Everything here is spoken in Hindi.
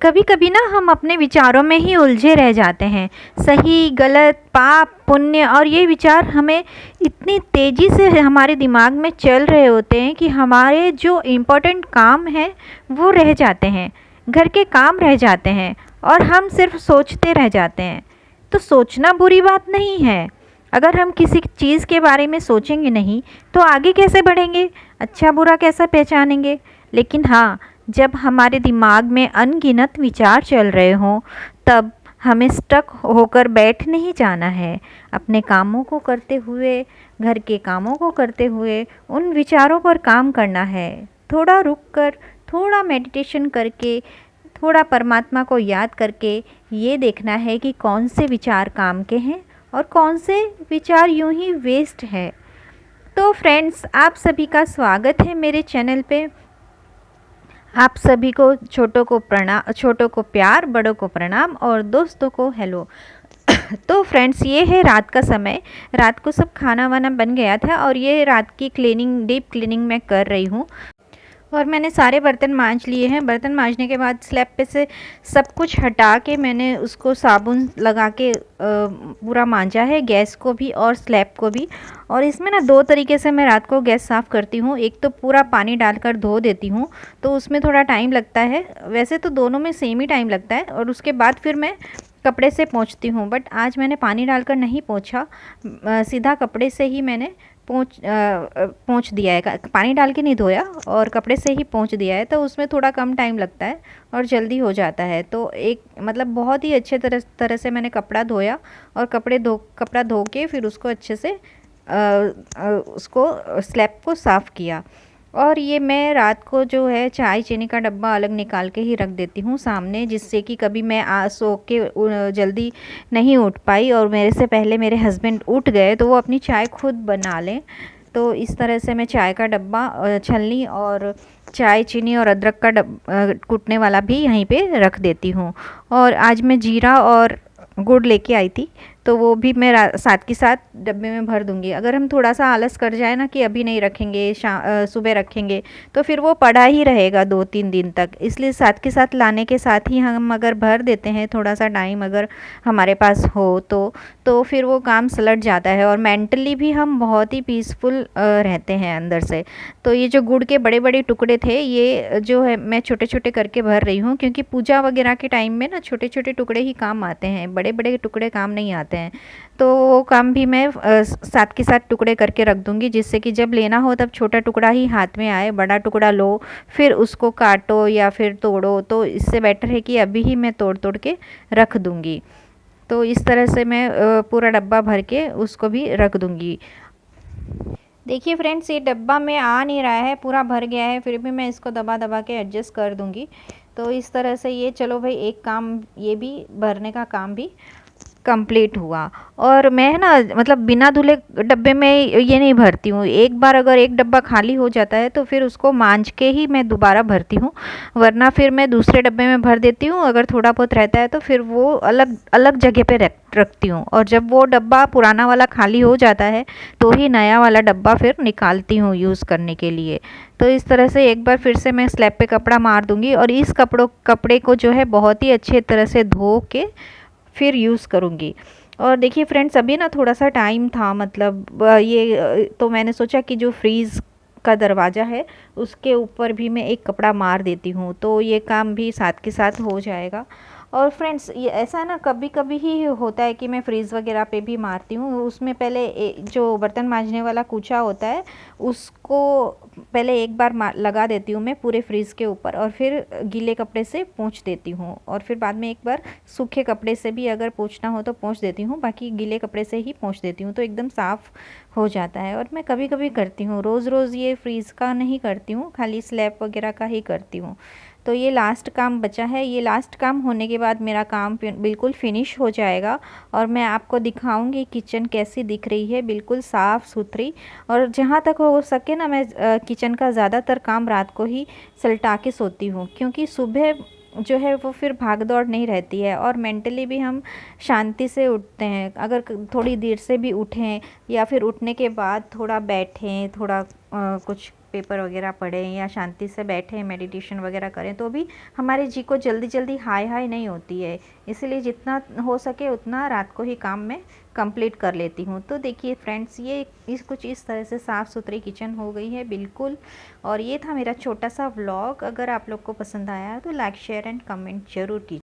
कभी कभी ना हम अपने विचारों में ही उलझे रह जाते हैं। सही गलत, पाप पुण्य, और ये विचार हमें इतनी तेज़ी से हमारे दिमाग में चल रहे होते हैं कि हमारे जो इम्पोर्टेंट काम हैं वो रह जाते हैं, घर के काम रह जाते हैं और हम सिर्फ सोचते रह जाते हैं। तो सोचना बुरी बात नहीं है। अगर हम किसी चीज़ के बारे में सोचेंगे नहीं तो आगे कैसे बढ़ेंगे, अच्छा बुरा कैसे पहचानेंगे। लेकिन हाँ, जब हमारे दिमाग में अनगिनत विचार चल रहे हों तब हमें स्टक होकर बैठ नहीं जाना है। अपने कामों को करते हुए, घर के कामों को करते हुए उन विचारों पर काम करना है। थोड़ा रुक कर, थोड़ा मेडिटेशन करके, थोड़ा परमात्मा को याद करके ये देखना है कि कौन से विचार काम के हैं और कौन से विचार यूं ही वेस्ट है। तो फ्रेंड्स, आप सभी का स्वागत है मेरे चैनल पे। आप सभी को, छोटों को प्यार, बड़ों को प्रणाम और दोस्तों को हेलो। तो फ्रेंड्स, ये है रात का समय। रात को सब खाना वाना बन गया था और ये रात की क्लीनिंग, डीप क्लीनिंग मैं कर रही हूँ। और मैंने सारे बर्तन मांज लिए हैं। बर्तन मांजने के बाद स्लैब पे से सब कुछ हटा के मैंने उसको साबुन लगा के पूरा मांजा है, गैस को भी और स्लैब को भी। और इसमें ना दो तरीके से मैं रात को गैस साफ़ करती हूँ। एक तो पूरा पानी डालकर धो देती हूँ, तो उसमें थोड़ा टाइम लगता है। वैसे तो दोनों में सेम ही टाइम लगता है। और उसके बाद फिर मैं कपड़े से पोंछती हूँ, बट आज मैंने पानी डालकर नहीं पोंछा, सीधा कपड़े से ही मैंने पोंछ दिया है। पानी डाल के नहीं धोया और कपड़े से ही पोंछ दिया है, तो उसमें थोड़ा कम टाइम लगता है और जल्दी हो जाता है। तो एक मतलब बहुत ही अच्छे तरह से मैंने कपड़ा धोया और कपड़ा धो के फिर उसको अच्छे से उसको स्लैब को साफ़ किया। और ये मैं रात को जो है चाय चीनी का डब्बा अलग निकाल के ही रख देती हूँ सामने, जिससे कि कभी मैं सो के जल्दी नहीं उठ पाई और मेरे से पहले मेरे हस्बैंड उठ गए तो वो अपनी चाय खुद बना लें। तो इस तरह से मैं चाय का डब्बा, छलनी और चाय चीनी और अदरक का कूटने वाला भी यहीं पे रख देती हूँ। और आज मैं जीरा और गुड़ लेके आई थी, तो वो भी मैं साथ के साथ डब्बे में भर दूंगी। अगर हम थोड़ा सा आलस कर जाए ना कि अभी नहीं रखेंगे, सुबह रखेंगे, तो फिर वो पड़ा ही रहेगा 2-3 दिन तक। इसलिए साथ के साथ लाने के साथ ही हम अगर भर देते हैं, थोड़ा सा टाइम अगर हमारे पास हो तो फिर वो काम सलट जाता है और मेंटली भी हम बहुत ही पीसफुल रहते हैं अंदर से। तो ये जो गुड़ के बड़े बड़े टुकड़े थे, ये जो है मैं छोटे छोटे करके भर रही हूँ, क्योंकि पूजा वगैरह के टाइम में ना छोटे छोटे टुकड़े ही काम आते हैं, बड़े बड़े टुकड़े काम नहीं आते हैं। तो वो काम भी मैं साथ के साथ टुकड़े करके रख दूँगी, जिससे कि जब लेना हो तब छोटा टुकड़ा ही हाथ में आए। बड़ा टुकड़ा लो फिर उसको काटो या फिर तोड़ो, तो इससे बेटर है कि अभी ही मैं तोड़ तोड़ के रख दूँगी। तो इस तरह से मैं पूरा डब्बा भर के उसको भी रख दूँगी। देखिए फ्रेंड्स, ये डब्बा में आ नहीं रहा है, पूरा भर गया है, फिर भी मैं इसको दबा दबा के एडजस्ट कर दूँगी। तो इस तरह से ये, चलो भाई, एक काम, ये भी भरने का काम भी कंप्लीट हुआ। और मैं ना मतलब बिना धुले डब्बे में ये नहीं भरती हूँ। एक बार अगर एक डब्बा खाली हो जाता है तो फिर उसको मांज के ही मैं दोबारा भरती हूँ, वरना फिर मैं दूसरे डब्बे में भर देती हूँ। अगर थोड़ा बहुत रहता है तो फिर वो अलग अलग जगह पे रखती हूँ। और जब वो डब्बा पुराना वाला खाली हो जाता है तो ही नया वाला डब्बा फिर निकालती हूँ यूज़ करने के लिए। तो इस तरह से एक बार फिर से मैं स्लैब पे कपड़ा मार दूँगी और इस कपड़े को जो है बहुत ही अच्छे तरह से धो के फिर यूज़ करूँगी। और देखिए फ्रेंड्स, अभी ना थोड़ा सा टाइम था, मतलब तो मैंने सोचा कि जो फ्रीज़ का दरवाज़ा है उसके ऊपर भी मैं एक कपड़ा मार देती हूँ, तो ये काम भी साथ के साथ हो जाएगा। और फ्रेंड्स, ये ऐसा ना कभी कभी ही होता है कि मैं फ्रीज़ वगैरह पे भी मारती हूँ। उसमें पहले जो बर्तन मांजने वाला कूचा होता है उसको पहले एक बार लगा देती हूँ मैं पूरे फ्रीज़ के ऊपर, और फिर गीले कपड़े से पोंछ देती हूँ। और फिर बाद में एक बार सूखे कपड़े से भी अगर पोंछना हो तो पोंछ देती हूँ, बाकी गीले कपड़े से ही पोंछ देती हूँ, तो एकदम साफ़ हो जाता है। और मैं कभी कभी करती हूँ, रोज़ रोज़ ये फ्रीज़ का नहीं करती हूँ, खाली स्लैब वगैरह का ही करती हूँ। तो ये लास्ट काम बचा है। ये लास्ट काम होने के बाद मेरा काम बिल्कुल फिनिश हो जाएगा और मैं आपको दिखाऊंगी किचन कैसी दिख रही है, बिल्कुल साफ़ सुथरी। और जहाँ तक हो सके ना, मैं किचन का ज़्यादातर काम रात को ही सलटा के सोती हूँ, क्योंकि सुबह जो है वो फिर भाग दौड़ नहीं रहती है और मेंटली भी हम शांति से उठते हैं। अगर थोड़ी देर से भी उठें या फिर उठने के बाद थोड़ा बैठें, थोड़ा कुछ पेपर वगैरह पढ़ें या शांति से बैठें, मेडिटेशन वगैरह करें, तो भी हमारे जी को जल्दी जल्दी हाय हाय नहीं होती है। इसलिए जितना हो सके उतना रात को ही काम में कंप्लीट कर लेती हूँ। तो देखिए फ्रेंड्स, ये कुछ इस तरह से साफ़ सुथरी किचन हो गई है बिल्कुल। और ये था मेरा छोटा सा व्लॉग। अगर आप लोग को पसंद आया तो लाइक शेयर एंड कमेंट ज़रूर कीजिए।